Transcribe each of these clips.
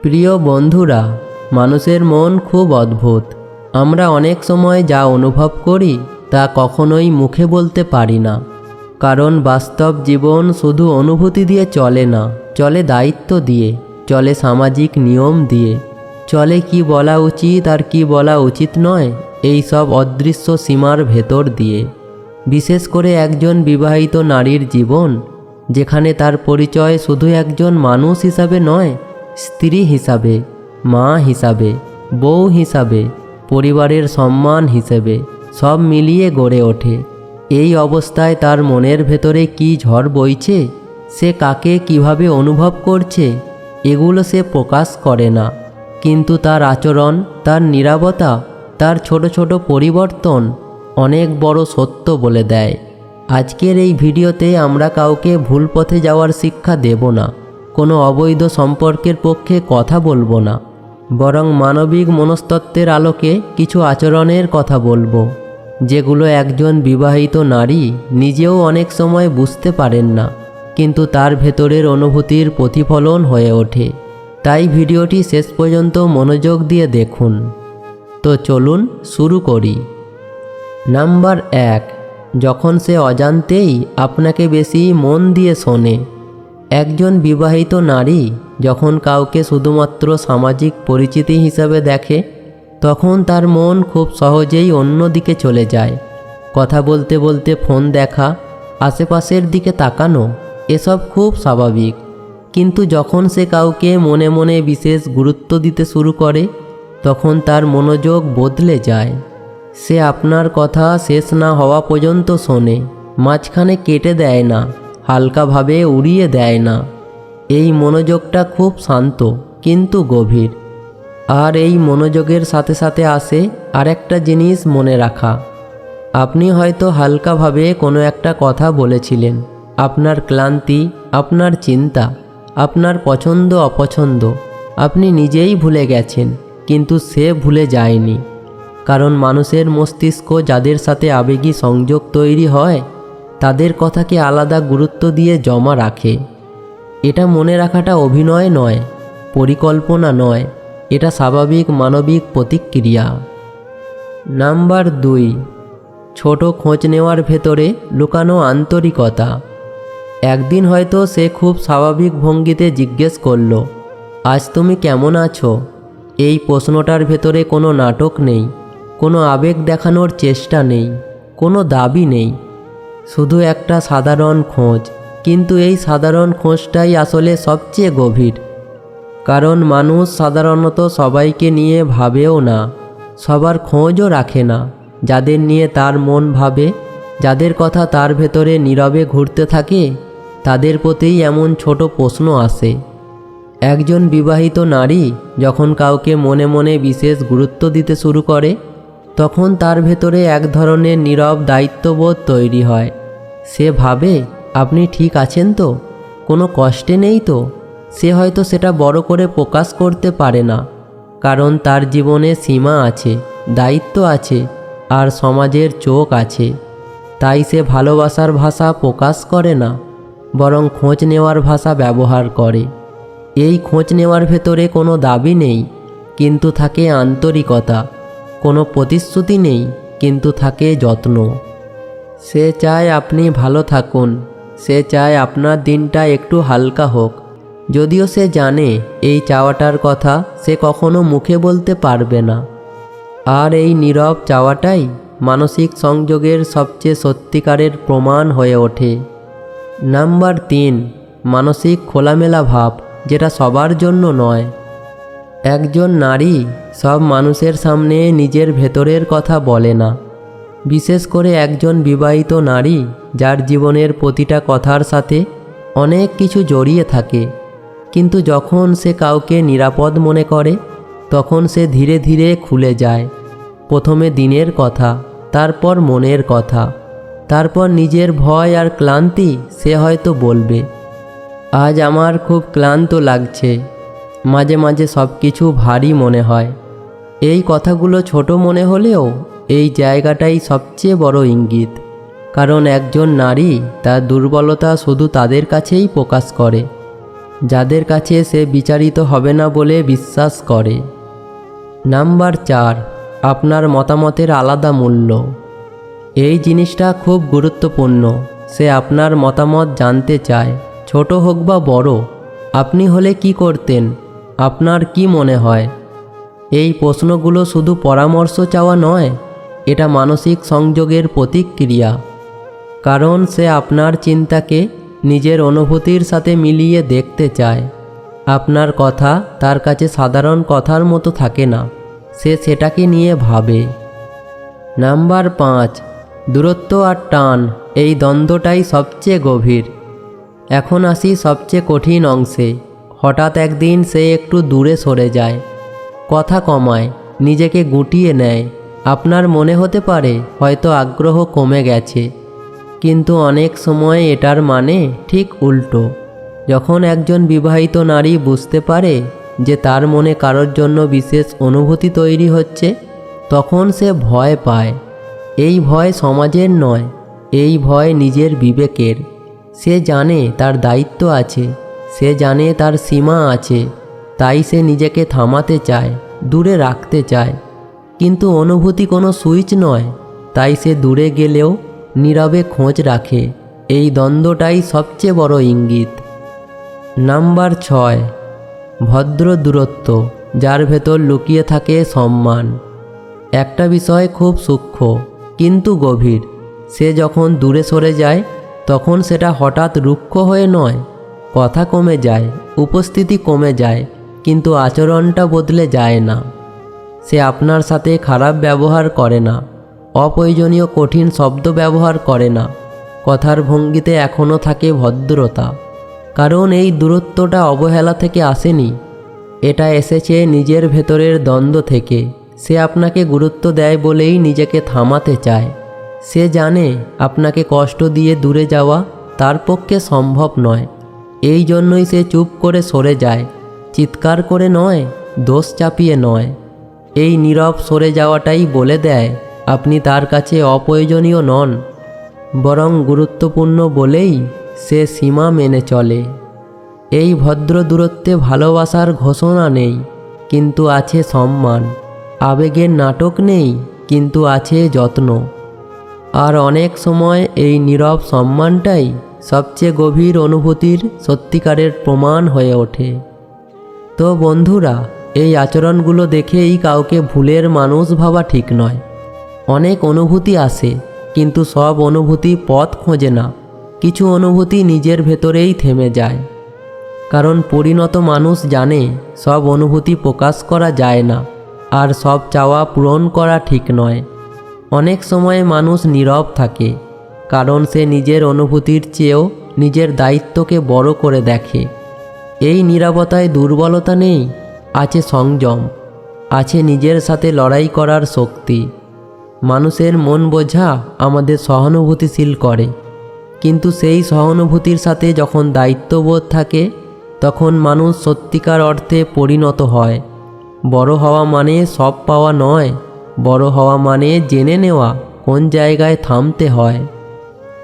প্রিয় বন্ধুরা, মানুষের মন খুব অদ্ভুত। আমরা অনেক সময় যা অনুভব করি তা কখনোই মুখে বলতে পারি না, কারণ বাস্তব জীবন শুধু অনুভূতি দিয়ে চলে না, চলে দায়িত্ব দিয়ে, চলে সামাজিক নিয়ম দিয়ে, চলে কি বলা উচিত আর কি বলা উচিত নয় এই সব অদৃশ্য সীমার ভেতর দিয়ে। বিশেষ করে একজন বিবাহিত নারীর জীবন, যেখানে তার পরিচয় শুধু একজন মানুষ হিসাবে নয়, স্ত্রী হিসাবে, মা হিসাবে, বউ হিসাবে, পরিবারের সম্মান হিসেবে, সব মিলিয়ে গড়ে ওঠে। এই অবস্থায় তার মনের ভেতরে কি ঝড় বইছে, সে কাকে কিভাবে অনুভব করছে, এগুলো সে প্রকাশ করে না, কিন্তু তার আচরণ, তার নীরবতা, তার ছোট ছোট পরিবর্তন অনেক বড় সত্য বলে দেয়। আজকের এই ভিডিওতে আমরা কাউকে ভুল পথে যাওয়ার শিক্ষা দেব না, কোনো অবৈধ সম্পর্কের পক্ষে কথা বলবো না, বরং মানবিক মনস্তত্ত্বের আলোকে কিছু আচরণের কথা বলবো, যেগুলো একজন বিবাহিত নারী নিজেও অনেক সময় বুঝতে পারেন না, কিন্তু তার ভেতরের অনুভূতির প্রতিফলন হয়ে ওঠে। তাই ভিডিওটি শেষ পর্যন্ত মনোযোগ দিয়ে দেখুন। তো চলুন শুরু করি। নাম্বার 1, যখন সে অজান্তেই আপনাকে বেশি মন দিয়ে শোনে। একজন বিবাহিত নারী যখন কাউকে শুধুমাত্র সামাজিক পরিচিতি হিসাবে দেখে, তখন তার মন খুব সহজেই অন্য দিকে চলে যায়। কথা বলতে বলতে ফোন দেখা, আশেপাশের দিকে তাকানো, এসব খুব স্বাভাবিক। কিন্তু যখন সে কাউকে মনে মনে বিশেষ গুরুত্ব দিতে শুরু করে, তখন তার মনোযোগ বদলে যায়। সে আপনার কথা শেষ না হওয়া পর্যন্ত শোনে, মাঝখানে কেটে দেয় না, হালকাভাবে উড়িয়ে দেয় না। এই মনোযোগটা খুব শান্ত কিন্তু গভীর। আর এই মনোযোগের সাথে সাথে আসে আরেকটা জিনিস মনে রাখা। আপনি হয়তো হালকাভাবে কোনো একটা কথা বলেছিলেন, আপনার ক্লান্তি, আপনার চিন্তা, আপনার পছন্দ অপছন্দ আপনি নিজেই ভুলে গেছেন, কিন্তু সে ভুলে যায়নি। কারণ মানুষের মস্তিষ্ক যাদের সাথে আবেগী সংযোগ তৈরি হয়, তাদের কথাকে আলাদা গুরুত্ব দিয়ে জমা রাখে। এটা মনে রাখাটা অভিনয় নয়, পরিকল্পনা নয়, এটা স্বাভাবিক মানবিক প্রতিক্রিয়া। নাম্বার 2, ছোট খোঁজ নেওয়ার ভেতরে লুকানো আন্তরিকতা। একদিন হয়তো সে খুব স্বাভাবিক ভঙ্গিতে জিজ্ঞেস করলো, আজ তুমি কেমন আছো? এই প্রশ্নটার ভেতরে কোনো নাটক নেই, কোনো আবেগ দেখানোর চেষ্টা নেই, কোনো দাবি নেই, শুধু একটা সাধারণ খোঁজ। কিন্তু এই সাধারণ খোঁজটাই আসলে সবচেয়ে গভীর। কারণ মানুষ সাধারণত সবাইকে নিয়ে ভাবেও না, সবার খোঁজও রাখে না। যাদের নিয়ে তার মন ভাবে, যাদের কথা তার ভেতরে নীরবে ঘুরতে থাকে, তাদের প্রতিই এমন ছোট প্রশ্ন আসে। একজন বিবাহিত নারী যখন কাউকে মনে মনে বিশেষ গুরুত্ব দিতে শুরু করে, তখন তার ভেতরে এক ধরনের নীরব দায়িত্ববোধ তৈরি হয়। সে ভাবে, আপনি ঠিক আছেন তো? কোনো কষ্টে নেই তো? সে হয়তো সেটা বড় করে প্রকাশ করতে পারে না, কারণ তার জীবনে সীমা আছে, দায়িত্ব আছে, আর সমাজের চোখ আছে। তাই সে ভালোবাসার ভাষা প্রকাশ করে না, বরং খোঁজ নেওয়ার ভাষা ব্যবহার করে। এই খোঁজ নেওয়ার ভেতরে কোনো দাবি নেই, কিন্তু থাকে আন্তরিকতা। কোনো প্রতিশ্রুতি নেই, কিন্তু থাকে যত্ন। সে চায় আপনি ভালো থাকুন, সে চায় আপনার দিনটা একটু হালকা হোক, যদিও সে জানে এই চাওয়াটার কথা সে কখনো মুখে বলতে পারবে না। আর এই নীরব চাওয়াটাই মানসিক সংযোগের সবচেয়ে সত্যিকারের প্রমাণ হয়ে ওঠে। নাম্বার 3, মানসিক খোলামেলা ভাব, যেটা সবার জন্য নয়। একজন নারী সব মানুষের সামনে নিজের ভেতরের কথা বলে না, বিশেষ করে একজন বিবাহিত নারী যার জীবনের প্রতিটা কথার সাথে অনেক কিছু জড়িয়ে থাকে। কিন্তু যখন সে কাউকে নিরাপদ মনে করে, তখন সে ধীরে ধীরে খুলে যায়। প্রথমে দিনের কথা, তারপর মনের কথা, তারপর নিজের ভয় আর ক্লান্তি সে হয়তো বলবে, আজ আমার খুব ক্লান্ত লাগছে, মাঝে মাঝে সব কিছু ভারী মনে হয়। এই কথাগুলো ছোট মনে হলেও এই জায়গাটাই সবচেয়ে বড় ইঙ্গিত। কারণ একজন নারী তার দুর্বলতা শুধু তাদের কাছেই প্রকাশ করে, যাদের কাছে সে বিচারিত হবে না বলে বিশ্বাস করে। নাম্বার 4, আপনার মতামতের আলাদা মূল্য। এই জিনিসটা খুব গুরুত্বপূর্ণ। সে আপনার মতামত জানতে চায়, ছোট হোক বা বড়। আপনি হলে কি করতেন? আপনার কি মনে হয়? এই প্রশ্নগুলো শুধু পরামর্শ চাওয়া নয়, এটা মানসিক সংযোগের প্রতিক্রিয়া। কারণ সে আপনার চিন্তাকে নিজের অনুভূতির সাথে মিলিয়ে দেখতে চায়। আপনার কথা তার কাছে সাধারণ কথার মতো থাকে না, সে সেটাকে নিয়ে ভাবে। নাম্বার 5, দূরত্ব আর টান। এই দ্বন্দ্বটাই সবচেয়ে গভীর। এখন আসি সবচেয়ে কঠিন অংশে। হঠাৎ একদিন সে একটু দূরে সরে যায়, কথা কমায়, নিজেকে গুটিয়ে নেয়। আপনার মনে হতে পারে হয়তো আগ্রহ কমে গেছে, কিন্তু অনেক সময় এটার মানে ঠিক উল্টো। যখন একজন বিবাহিত নারী বুঝতে পারে যে তার মনে কারোর জন্য বিশেষ অনুভূতি তৈরি হচ্ছে, তখন সে ভয় পায়। এই ভয় সমাজের নয়, এই ভয় নিজের বিবেকের। সে জানে তার দায়িত্ব আছে, সে জানে তার সীমা আছে, তাই সে নিজেকে থামাতে চায়, দূরে রাখতে চায়। কিন্তু অনুভূতি কোনো সুইচ নয়, তাই সে দূরে গেলেও নীরবে খোঁজ রাখে। এই দ্বন্দ্বটাই সবচেয়ে বড় ইঙ্গিত। নাম্বার 6, ভদ্র দূরত্ব, যার ভেতর লুকিয়ে থাকে সম্মান। একটা বিষয় খুব সূক্ষ্ম কিন্তু গভীর। সে যখন দূরে সরে যায়, তখন সেটা হঠাৎ রুক্ষ হয়ে নয়। কথা কমে যায়, উপস্থিতি কমে যায়, কিন্তু আচরণটা বদলে যায় না। সে আপনার সাথে খারাপ ব্যবহার করে না, অপ্রয়োজনীয় কঠিন শব্দ ব্যবহার করে না। কথার ভঙ্গিতে এখনও থাকে ভদ্রতা। কারণ এই দূরত্বটা অবহেলা থেকে আসেনি, এটা এসেছে নিজের ভেতরের দ্বন্দ্ব থেকে। সে আপনাকে গুরুত্ব দেয় বলেই নিজেকে থামাতে চায়। সে জানে আপনাকে কষ্ট দিয়ে দূরে যাওয়া তার পক্ষে সম্ভব নয়। এই জন্যই সে চুপ করে সরে যায়, চিৎকার করে নয়, দোষ চাপিয়ে নয়। এই নীরব সরে যাওয়াটাই বলে দেয় আপনি তার কাছে অপ্রয়োজনীয় নন, বরং গুরুত্বপূর্ণ বলেই সে সীমা মেনে চলে। এই ভদ্র দূরত্বে ভালোবাসার ঘোষণা নেই, কিন্তু আছে সম্মান। আবেগের নাটক নেই, কিন্তু আছে যত্ন। আর অনেক সময় এই নীরব সম্মানটাই সবচেয়ে গভীর অনুভূতির সত্যিকারের প্রমাণ হয়ে ওঠে। তো বন্ধুরা, এই আচরণগুলো দেখেই কাউকে ভুলের মানুষ ভাবা ঠিক নয়। অনেক অনুভূতি আসে, কিন্তু সব অনুভূতি পথ খোঁজে না। কিছু অনুভূতি নিজের ভেতরেই থেমে যায়। কারণ পরিণত মানুষ জানে সব অনুভূতি প্রকাশ করা যায় না, আর সব চাওয়া পূরণ করা ঠিক নয়। অনেক সময় মানুষ নীরব থাকে, কারণ সে নিজের অনুভূতির চেয়েও নিজের দায়িত্বকে বড় করে দেখে। এই নীরবতায় দুর্বলতা নেই, আছে সংযম, আছে নিজের সাথে লড়াই করার শক্তি। মানুষের মন বোঝা আমাদের সহানুভূতিশীল করে, কিন্তু সেই সহানুভূতির সাথে যখন দায়িত্ববোধ থাকে, তখন মানুষ সত্যিকার অর্থে পরিণত হয়। বড় হওয়া মানে সব পাওয়া নয়, বড় হওয়া মানে জেনে নেওয়া কোন জায়গায় থামতে হয়।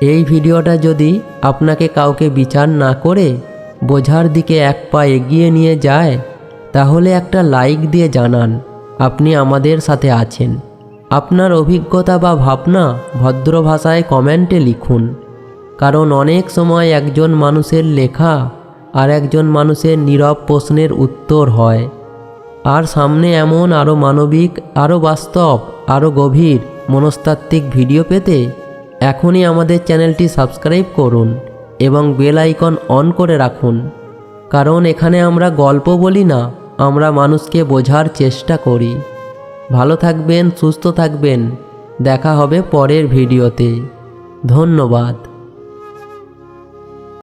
এই ভিডিওটা যদি আপনাকে কাউকে বিচার না করে বোঝার দিকে এক পা এগিয়ে নিয়ে যায়, তাহলে একটা লাইক দিয়ে জানান আপনি আমাদের সাথে আছেন। আপনার অভিজ্ঞতা বা ভাবনা ভদ্র ভাষায় কমেন্টে লিখুন। কারণ অনেক সময় একজন মানুষের লেখা আর একজন মানুষের নীরব প্রশ্নের উত্তর হয়। আর সামনে এমন আরও মানবিক, আরও বাস্তব, আরও গভীর মনস্তাত্ত্বিক ভিডিও পেতে এখনই আমাদের চ্যানেলটি সাবস্ক্রাইব করুন এবং বেল আইকন অন করে রাখুন। কারণ এখানে আমরা গল্প বলি না, আমরা মানুষকে বোঝার চেষ্টা করি। ভালো থাকবেন, সুস্থ থাকবেন। দেখা হবে পরের ভিডিওতে। ধন্যবাদ।